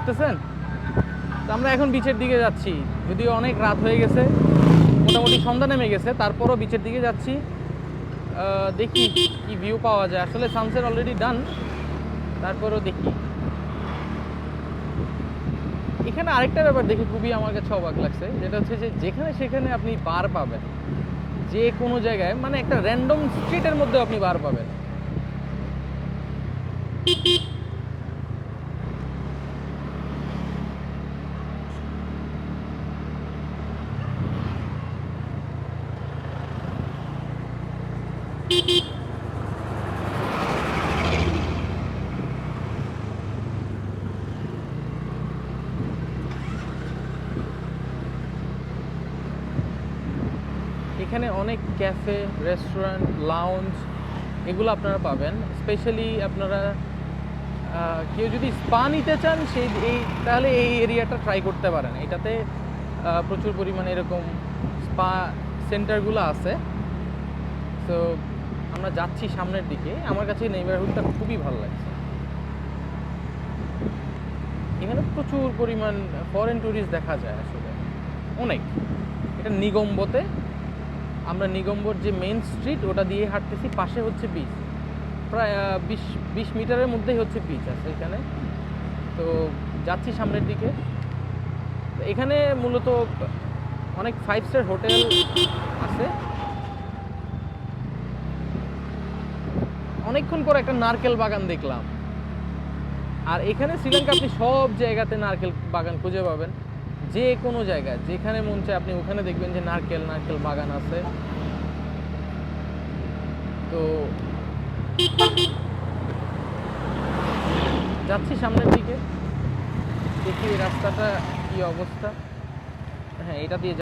দেখতেছেন? তো আমরা এখন বিচের দিকে যাচ্ছি, যদিও অনেক রাত হয়ে গেছে, মোটামুটি সন্ধ্যা নেমে গেছে, তারপরও বিচের দিকে যাচ্ছি। দেখি কি ভিউ পাওয়া যায়। আসলে সানসেট অলরেডি ডান, তারপরও দেখি। এখানে আরেকটা ব্যাপার দেখে খুবই আমার কাছে অবাক লাগছে, যেটা হচ্ছে যে যেখানে সেখানে আপনি বার পাবেন, যে কোনো জায়গায়, মানে একটা র্যান্ডম স্ট্রিটের মধ্যে আপনি বার পাবেন। এখানে অনেক ক্যাফে, রেস্টুরেন্ট, লাউঞ্জ এগুলো আপনারা পাবেন। স্পেশালি আপনারা কেউ যদি স্পা নিতে চান তাহলে এই এরিয়াটা ট্রাই করতে পারেন। এটাতে প্রচুর পরিমাণে এরকম স্পা সেন্টারগুলো আছে। তো আমরা যাচ্ছি সামনের দিকে। আমার কাছে নেইবারহুডটা খুবই ভালো লাগছে। এখানে প্রচুর পরিমাণ ফরেন ট্যুরিস্ট দেখা যায় আসলে, অনেক। এটা নিগম্বতে, আমরা নিগম্বর যে মেইন স্ট্রিট ওটা দিয়ে হাঁটতেছি, পাশে হচ্ছে বিচ, প্রায় 20 মিটারের মধ্যেই হচ্ছে বিচ আছে এখানে। তো যাচ্ছি সামনের দিকে। এখানে মূলত অনেক 5 স্টার হোটেল আছে। অনেকক্ষণ পর একটা নারকেল বাগান দেখলাম। আর এখানে শ্রীলঙ্কা আপনি সব জায়গাতে নারকেল বাগান খুঁজে পাবেন, যে কোনো জায়গায় যেখানে মন চায় আপনি ওখানে দেখবেন যে নারকেল বাগান আছে। তো যাচ্ছি সামনের দিকে, দেখি রাস্তাটা কি অবস্থা। হ্যাঁ, এটা দিয়ে